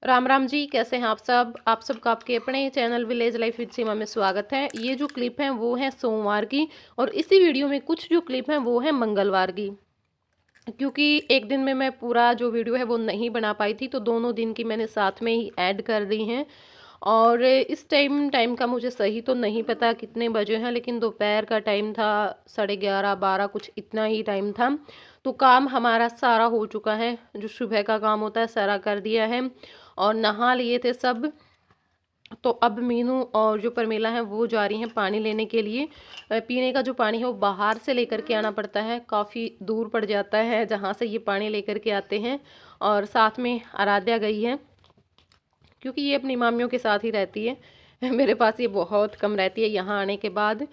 राम राम जी, कैसे हैं आप सबका आपके अपने चैनल विलेज लाइफ विद सीमा में स्वागत है। ये जो क्लिप है वो है सोमवार की, और इसी वीडियो में कुछ जो क्लिप है वो है मंगलवार की। क्योंकि एक दिन में मैं पूरा जो वीडियो है वो नहीं बना पाई थी, तो दोनों दिन की मैंने साथ में ही ऐड कर दी हैं। और इस टाइम का मुझे सही तो नहीं पता कितने बजे हैं, लेकिन दोपहर का टाइम था, 11:30 12 कुछ इतना ही टाइम था। तो काम हमारा सारा हो चुका है, जो सुबह का काम होता है सारा कर दिया है और नहा लिए थे सब। तो अब मीनू और जो परमीला हैं वो जा रही हैं पानी लेने के लिए। पीने का जो पानी है वो बाहर से लेकर के आना पड़ता है, काफ़ी दूर पड़ जाता है जहाँ से ये पानी लेकर के आते हैं। और साथ में आराध्या गई है, क्योंकि ये अपनी मामियों के साथ ही रहती है। मेरे पास ये बहुत कम रहती है यहाँ आने के बाद।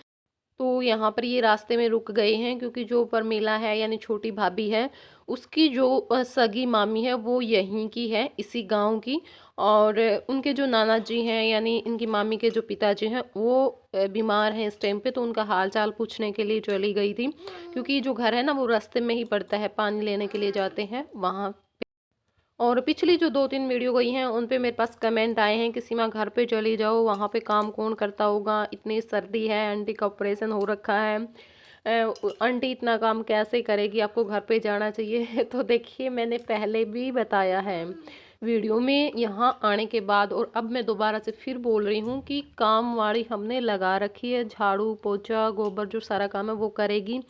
तो यहाँ पर ये रास्ते में रुक गए हैं, क्योंकि जो परमीला है यानी छोटी भाभी है, उसकी जो सगी मामी है वो यहीं की है, इसी गांव की। और उनके जो नाना जी हैं यानी इनकी मामी के जो पिताजी हैं वो बीमार हैं इस टाइम पे, तो उनका हाल चाल पूछने के लिए चली गई थी। क्योंकि जो घर है ना वो रास्ते में ही पड़ता है, पानी लेने के लिए जाते हैं वहाँ। और पिछली जो 2-3 वीडियो गई हैं उन पे मेरे पास कमेंट आए हैं कि सीमा घर पे चली जाओ, वहाँ पे काम कौन करता होगा, इतनी सर्दी है, आंटी का ऑपरेशन हो रखा है, आंटी इतना काम कैसे करेगी, आपको घर पे जाना चाहिए। तो देखिए, मैंने पहले भी बताया है वीडियो में यहाँ आने के बाद, और अब मैं दोबारा से फिर बोल रही हूँ कि काम वाली हमने लगा रखी है, झाड़ू पोछा गोबर जो सारा काम है वो करेगी।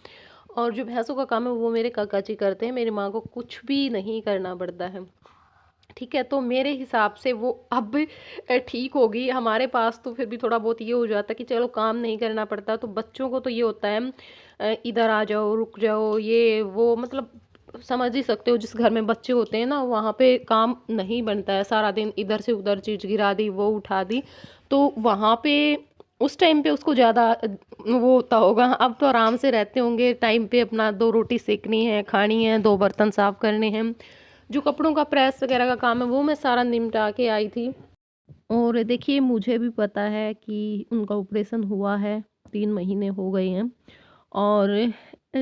और जो भैंसों का काम है वो मेरे काका जी करते हैं, मेरी माँ को कुछ भी नहीं करना पड़ता है। ठीक है, तो मेरे हिसाब से वो अब ठीक होगी। हमारे पास तो फिर भी थोड़ा बहुत ये हो जाता है कि चलो काम नहीं करना पड़ता, तो बच्चों को तो ये होता है इधर आ जाओ, रुक जाओ, ये वो, मतलब समझ ही सकते हो। जिस घर में बच्चे होते हैं ना वहाँ पे काम नहीं बनता है, सारा दिन इधर से उधर चीज़ गिरा दी, वो उठा दी। तो वहाँ पे उस टाइम पे उसको ज़्यादा वो होता होगा। अब तो आराम से रहते होंगे, टाइम पे अपना 2 रोटी सेकनी है, खानी है, 2 बर्तन साफ़ करने हैं। जो कपड़ों का प्रेस वगैरह का काम है वो मैं सारा निपटा के आई थी। और देखिए, मुझे भी पता है कि उनका ऑपरेशन हुआ है, 3 महीने हो गए हैं। और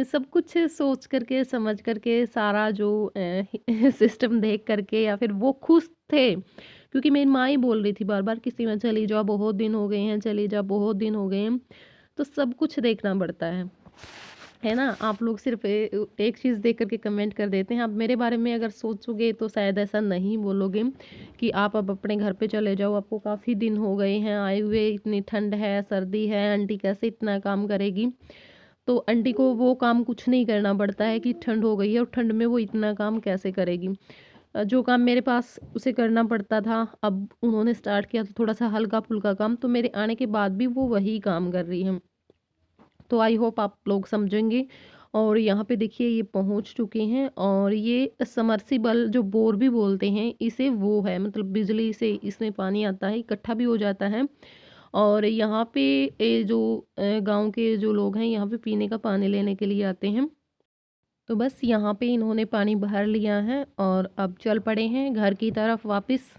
सब कुछ सोच करके समझ करके सारा जो सिस्टम देख करके, या फिर वो खुश थे, क्योंकि मेरी माँ ही बोल रही थी बार बार कि सीमा चली जाओ, बहुत दिन हो गए हैं, चली जाओ, बहुत दिन हो गए हैं। तो सब कुछ देखना पड़ता है ना। आप लोग सिर्फ एक चीज़ देख करके कमेंट कर देते हैं। आप मेरे बारे में अगर सोचोगे तो शायद ऐसा नहीं बोलोगे कि आप अब अपने घर पे चले जाओ, आपको काफ़ी दिन हो गए हैं आए हुए, इतनी ठंड है, सर्दी है, आंटी कैसे इतना काम करेगी। तो आंटी को वो काम कुछ नहीं करना पड़ता है कि ठंड हो गई है और ठंड में वो इतना काम कैसे करेगी। जो काम मेरे पास उसे करना पड़ता था, अब उन्होंने स्टार्ट किया तो थोड़ा सा हल्का फुल्का काम, तो मेरे आने के बाद भी वो वही काम कर रही हैं। तो आई होप आप लोग समझेंगे। और यहाँ पे देखिए ये पहुँच चुके हैं, और ये समर्सिबल जो बोर भी बोलते हैं इसे, वो है मतलब बिजली से इसमें पानी आता है, इकट्ठा भी हो जाता है। और यहाँ पे जो गांव के जो लोग हैं यहाँ पे पीने का पानी लेने के लिए आते हैं। तो बस यहाँ पे इन्होंने पानी भर लिया है और अब चल पड़े हैं घर की तरफ वापस।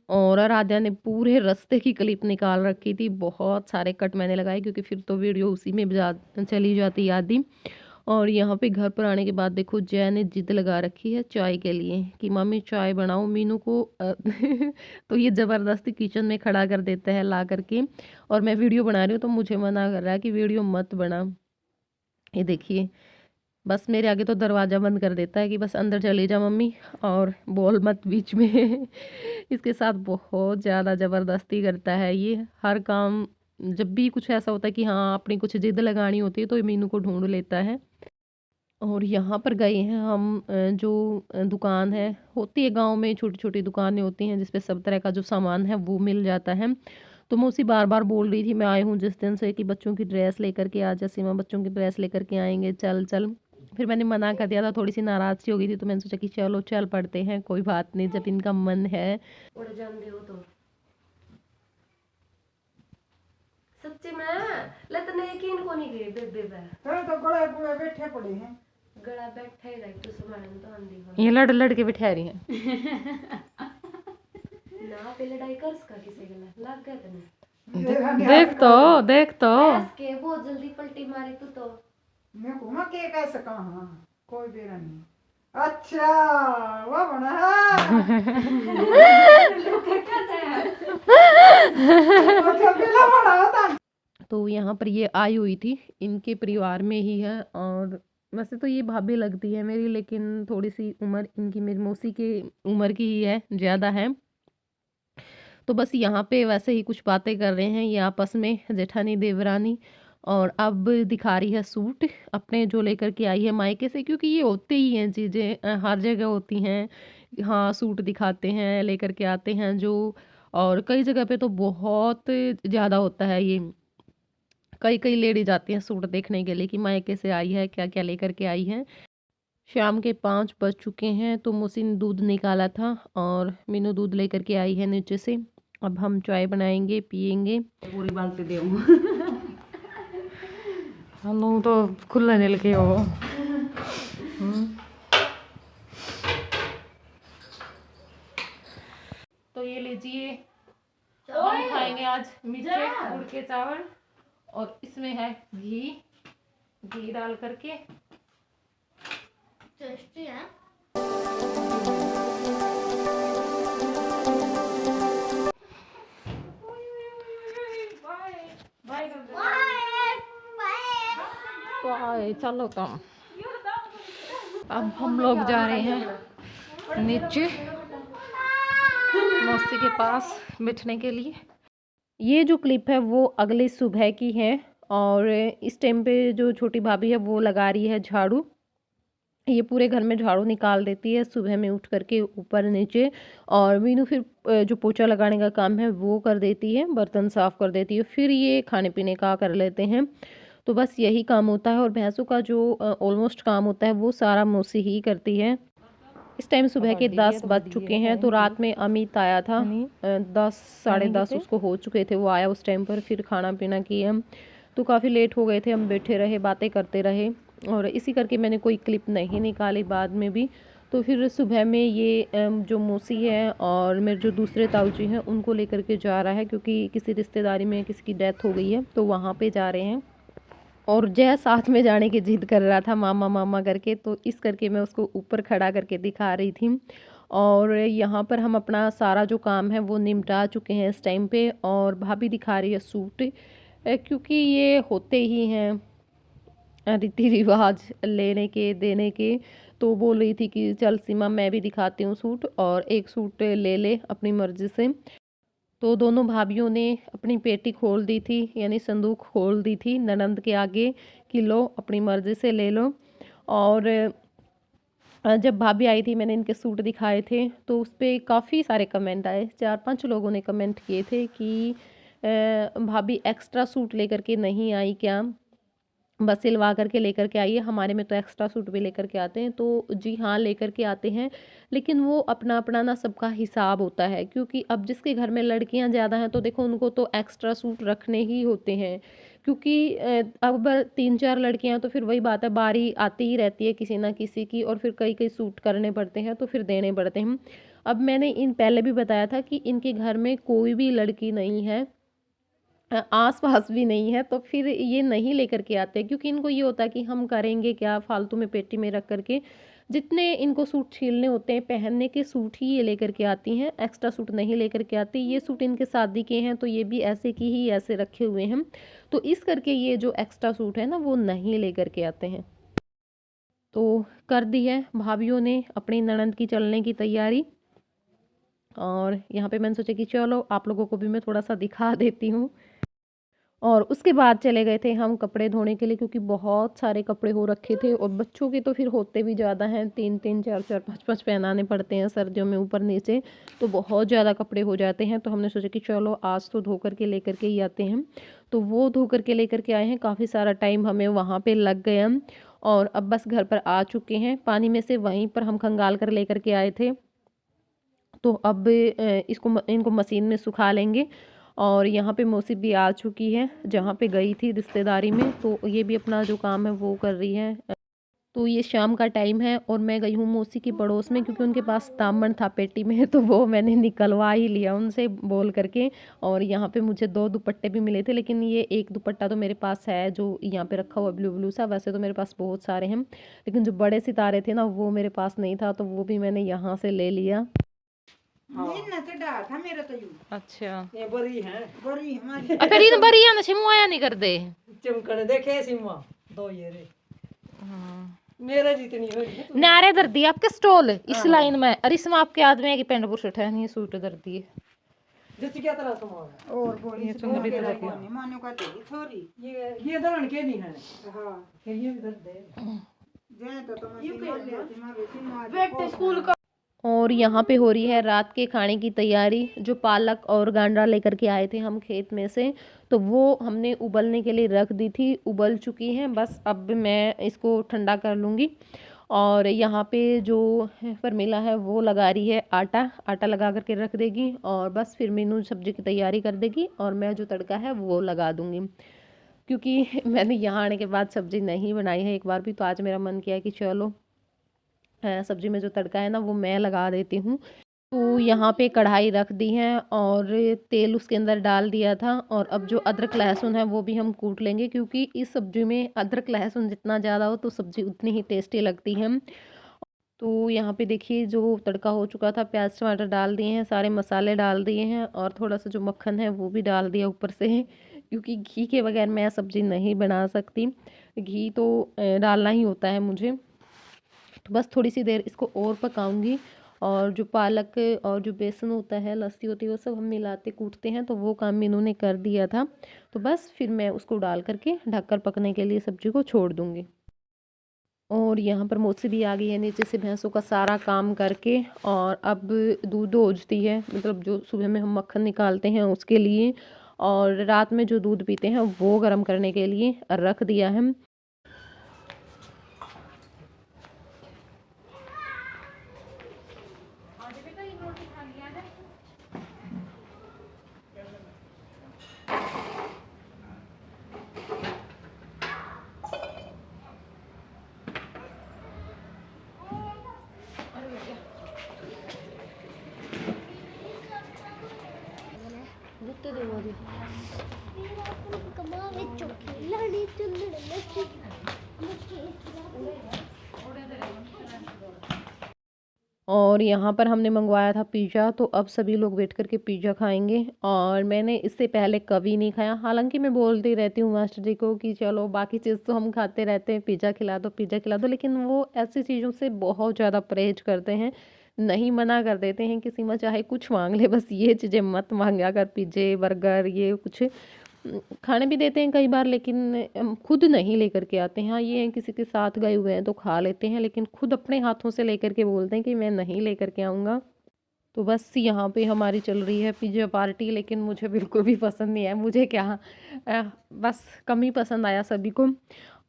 और आराध्या ने पूरे रास्ते की क्लिप निकाल रखी थी, बहुत सारे कट मैंने लगाए, क्योंकि फिर तो वीडियो उसी में चली जाती आदि। और यहाँ पे घर पर आने के बाद देखो, जय ने जिद लगा रखी है चाय के लिए कि मम्मी चाय बनाओ मीनू को। तो ये ज़बरदस्ती किचन में खड़ा कर देता है ला करके, और मैं वीडियो बना रही हूँ तो मुझे मना कर रहा है कि वीडियो मत बना। ये देखिए, बस मेरे आगे तो दरवाज़ा बंद कर देता है कि बस अंदर चली जा मम्मी, और बोल मत बीच में। इसके साथ बहुत ज़्यादा ज़बरदस्ती करता है ये हर काम। जब भी कुछ ऐसा होता है कि हाँ अपनी कुछ जिद लगानी होती है तो ये मीनू को ढूंढ लेता है। और यहाँ पर गए हैं हम, जो दुकान है, होती है गांव में, छोटी छोटी दुकानें होती हैं जिसपे सब तरह का जो सामान है वो मिल जाता है। तो मैं उसी बार बार बोल रही थी, मैं आई हूँ जिस दिन से, कि बच्चों की ड्रेस लेकर के आ जा सीमा, बच्चों की ड्रेस लेकर के आएंगे, चल चल। फिर मैंने मना कर दिया था, थोड़ी सी नाराज़ सी हो गई थी, तो मैंने सोचा कि चलो चल पड़ते हैं, कोई बात नहीं, जब इनका मन है। उड़ जाते हो तो सच्ची में लेतने यकीन को नहीं गई बेबे पे, तो गड़े पूरे बैठे पड़े हैं। गला बैठा ही रही तो सुबह तो आंधी हो, ये लड़ लड़ के बिठा रही है। ना पे लड़ाई कर सका किसी गला लग गया तने, देख तो ऐस के बहुत जल्दी पलटी मारी तू तो। मैं को मैं के कैसे कहा, कोई बेरा नहीं। अच्छा वो बना है अच्छा पहला बना था। तो यहाँ पर ये आई हुई थी, इनके परिवार में ही है। और वैसे तो ये भाभी लगती है मेरी, लेकिन थोड़ी सी उम्र इनकी मेरी मौसी की उम्र की ही है, ज़्यादा है। तो बस यहाँ पे वैसे ही कुछ बातें कर रहे हैं ये आपस में, जेठानी देवरानी। और अब दिखा रही है सूट अपने जो लेकर के आई है मायके से, क्योंकि ये होते ही हैं चीज़ें, हर जगह होती हैं। हाँ, सूट दिखाते हैं, लेकर के आते हैं जो। और कई जगह पे तो बहुत ज़्यादा होता है ये, कई कई लेडी जाती हैं सूट देखने के लिए कि मायके से आई है, क्या क्या लेकर के आई है। शाम के 5 बज चुके हैं, तो मोसी ने दूध निकाला था और मीनू दूध लेकर के आई है नीचे से। अब हम चाय बनाएंगे, पियेंगे। पूरी बाल्टी दे हनु तो खुला नील के हो। तो ये लीजिए, हम खाएंगे आज मीठे गुड़ के चावल, और इसमें है घी डाल करके। टेस्टी है। बाय, चलो तुम। अब हम लोग जा रहे हैं नीचे मौसी के पास बैठने के लिए। ये जो क्लिप है वो अगली सुबह की है, और इस टाइम पे जो छोटी भाभी है वो लगा रही है झाड़ू। ये पूरे घर में झाड़ू निकाल देती है सुबह में उठ करके ऊपर नीचे। और मीनू फिर जो पोछा लगाने का काम है वो कर देती है, बर्तन साफ़ कर देती है, फिर ये खाने पीने का कर लेते हैं। तो बस यही काम होता है। और भैंसों का जो ऑलमोस्ट काम होता है वो सारा मौसी ही करती है। इस टाइम सुबह के 10 बज चुके हैं। तो रात में अमित आया था, 10 साढ़े 10 उसको हो चुके थे, वो आया उस टाइम पर। फिर खाना पीना किए हम, तो काफ़ी लेट हो गए थे। हम बैठे रहे, बातें करते रहे, और इसी करके मैंने कोई क्लिप नहीं निकाली बाद में भी। तो फिर सुबह में ये जो मौसी है और मेरे जो दूसरे ताऊ जी हैं उनको लेकर के जा रहा है, क्योंकि किसी रिश्तेदारी में किसी की डेथ हो गई है, तो वहाँ पे जा रहे हैं। और जय साथ में जाने की जिद कर रहा था मामा मामा करके, तो इस करके मैं उसको ऊपर खड़ा करके दिखा रही थी। और यहाँ पर हम अपना सारा जो काम है वो निपटा चुके हैं इस टाइम पे। और भाभी दिखा रही है सूट, क्योंकि ये होते ही हैं रीति रिवाज लेने के देने के। तो बोल रही थी कि चल सीमा मैं भी दिखाती हूँ सूट, और एक सूट ले ले अपनी मर्जी से। तो दोनों भाभीयों ने अपनी पेटी खोल दी थी, यानी संदूक खोल दी थी ननंद के आगे कि लो अपनी मर्जी से ले लो। और जब भाभी आई थी मैंने इनके सूट दिखाए थे, तो उस पर काफ़ी सारे कमेंट आए। 4-5 लोगों ने कमेंट किए थे कि भाभी एक्स्ट्रा सूट लेकर के नहीं आई क्या, बस सिलवा करके लेकर के आइए, हमारे में तो एक्स्ट्रा सूट भी लेकर के आते हैं। तो जी हाँ, लेकर के आते हैं, लेकिन वो अपना अपना ना सबका हिसाब होता है। क्योंकि अब जिसके घर में लड़कियां ज़्यादा हैं तो देखो उनको तो एक्स्ट्रा सूट रखने ही होते हैं, क्योंकि अब 3-4 लड़कियां तो फिर वही बात है, बारी आती ही रहती है किसी ना किसी की, और फिर कई कई सूट करने पड़ते हैं तो फिर देने पड़ते हैं। अब मैंने पहले भी बताया था कि इनके घर में कोई भी लड़की नहीं है, आस पास भी नहीं है, तो फिर ये नहीं लेकर के आते, क्योंकि इनको ये होता है कि हम करेंगे क्या फालतू में पेटी में रख करके। जितने इनको सूट छीलने होते हैं पहनने के सूट ही ये लेकर के आती हैं, एक्स्ट्रा सूट नहीं लेकर के आती। ये सूट इनके शादी के हैं तो ये भी ऐसे की ही ऐसे रखे हुए हैं, तो इस करके ये जो एक्स्ट्रा सूट है ना वो नहीं लेकर के आते हैं। तो कर दी है भाभीियों ने अपनी ननंद की चलने की तैयारी। और यहाँ पे मैंने सोचा कि चलो आप लोगों को भी मैं थोड़ा सा दिखा देती हूँ। और उसके बाद चले गए थे हम कपड़े धोने के लिए, क्योंकि बहुत सारे कपड़े हो रखे थे, और बच्चों के तो फिर होते भी ज़्यादा हैं, 3-3 4-4 5-5 पहनाने पड़ते हैं सर्दियों में ऊपर नीचे, तो बहुत ज़्यादा कपड़े हो जाते हैं। तो हमने सोचा कि चलो आज तो धो करके लेकर के ही आते हैं। तो वो धो करके लेकर के आए हैं, काफ़ी सारा टाइम हमें वहाँ पर लग गया। और अब बस घर पर आ चुके हैं, पानी में से वहीं पर हम खंगाल कर लेकर के आए थे। तो अब इनको मशीन में सुखा लेंगे। और यहाँ पे मौसी भी आ चुकी है जहाँ पे गई थी रिश्तेदारी में, तो ये भी अपना जो काम है वो कर रही है। तो ये शाम का टाइम है और मैं गई हूँ मौसी की पड़ोस में, क्योंकि उनके पास तामन था पेटी में, तो वो मैंने निकलवा ही लिया उनसे बोल करके। और यहाँ पे मुझे 2 दुपट्टे भी मिले थे, लेकिन ये एक दुपट्टा तो मेरे पास है जो यहाँ पे रखा हुआ ब्लू ब्लू सा। वैसे तो मेरे पास बहुत सारे हैं, लेकिन जो बड़े सितारे थे ना वो मेरे पास नहीं था, तो वो भी मैंने यहाँ से ले लिया। था मेरा तो यूं। अच्छा, ये बड़ी है हमारी। फिर इन बढ़िया ना छिमू आया नहीं कर दे। चमकड़ देखे सिमा दो ये रे मेरा जितनी हो रही है नारे दर दी आपके स्टॉल इस लाइन में, और इसमें आपके आदमी है कि पेंट बुशर्ट है, नहीं सूट दर दी है। जैसे क्या तरह सामान है और बोली ये चुनरी तो होती है। नहीं मानो का तेरी थोड़ी ये दरण के नहीं है। हां ये भी दर दे जे तो मशीन ले आती मां बेटी मां बैठ स्कूल का। और यहाँ पे हो रही है रात के खाने की तैयारी। जो पालक और गांडा लेकर के आए थे हम खेत में से, तो वो हमने उबलने के लिए रख दी थी, उबल चुकी हैं। बस अब मैं इसको ठंडा कर लूँगी। और यहाँ पे जो फर्मिला है वो लगा रही है आटा, आटा लगा करके रख देगी, और बस फिर मीनू सब्जी की तैयारी कर देगी, और मैं जो तड़का है वो लगा दूँगी। क्योंकि मैंने यहाँ आने के बाद सब्जी नहीं बनाई है एक बार भी, तो आज मेरा मन किया कि चलो सब्जी में जो तड़का है ना वो मैं लगा देती हूँ। तो यहाँ पे कढ़ाई रख दी है और तेल उसके अंदर डाल दिया था। और अब जो अदरक लहसुन है वो भी हम कूट लेंगे, क्योंकि इस सब्जी में अदरक लहसुन जितना ज़्यादा हो तो सब्जी उतनी ही टेस्टी लगती है। तो यहाँ पे देखिए जो तड़का हो चुका था, प्याज टमाटर डाल दिए हैं, सारे मसाले डाल दिए हैं, और थोड़ा सा जो मक्खन है वो भी डाल दिया ऊपर से, क्योंकि घी के बगैर मैं सब्ज़ी नहीं बना सकती, घी तो डालना ही होता है मुझे। तो बस थोड़ी सी देर इसको और पकाऊंगी। और जो पालक और जो बेसन होता है, लस्सी होती है, वो सब हम मिलाते कूटते हैं, तो वो काम मीनू ने कर दिया था। तो बस फिर मैं उसको डाल करके ढककर पकने के लिए सब्जी को छोड़ दूंगी। और यहाँ पर मौसी भी आ गई है नीचे से भैंसों का सारा काम करके, और अब दूध दोहती है, मतलब जो सुबह में हम मक्खन निकालते हैं उसके लिए, और रात में जो दूध पीते हैं वो गर्म करने के लिए रख दिया है। और यहाँ पर हमने मंगवाया था पिज़्ज़ा, तो अब सभी लोग बैठ कर के पिज़्ज़ा खाएंगे। और मैंने इससे पहले कभी नहीं खाया, हालांकि मैं बोलती रहती हूँ मास्टर जी को कि चलो बाकी चीज़ तो हम खाते रहते हैं, पिज़्ज़ा खिला दो पिज़्ज़ा खिला दो, लेकिन वो ऐसी चीज़ों से बहुत ज़्यादा परहेज करते हैं, नहीं मना कर देते हैं कि सीमा चाहे कुछ मांग ले, बस ये चीज़ें मत मांगा कर, पिज़्ज़े बर्गर ये कुछ खाने भी देते हैं कई बार, लेकिन खुद नहीं लेकर के आते हैं। हाँ ये है किसी के साथ गए हुए हैं तो खा लेते हैं, लेकिन खुद अपने हाथों से लेकर के बोलते हैं कि मैं नहीं लेकर के आऊँगा। तो बस यहाँ पे हमारी चल रही है पिज़्ज़ा पार्टी, लेकिन मुझे बिल्कुल भी पसंद नहीं है। मुझे क्या बस कम ही पसंद आया सभी को,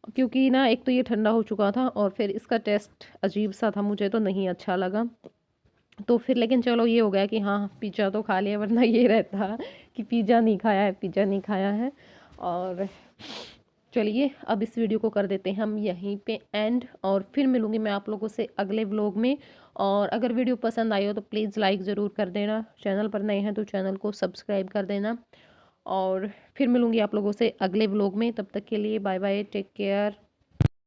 क्योंकि ना एक तो ये ठंडा हो चुका था, और फिर इसका टेस्ट अजीब सा था, मुझे तो नहीं अच्छा लगा। तो फिर लेकिन चलो ये हो गया कि हाँ पिज़्ज़ा तो खा लिया, वरना ये रहता कि पिज़्ज़ा नहीं खाया है, पिज़्ज़ा नहीं खाया है। और चलिए अब इस वीडियो को कर देते हैं हम यहीं पे एंड, और फिर मिलूँगी मैं आप लोगों से अगले व्लॉग में। और अगर वीडियो पसंद आई हो तो प्लीज़ लाइक ज़रूर कर देना, चैनल पर नए हैं तो चैनल को सब्सक्राइब कर देना। और फिर मिलूँगी आप लोगों से अगले व्लॉग में, तब तक के लिए बाय बाय, टेक केयर।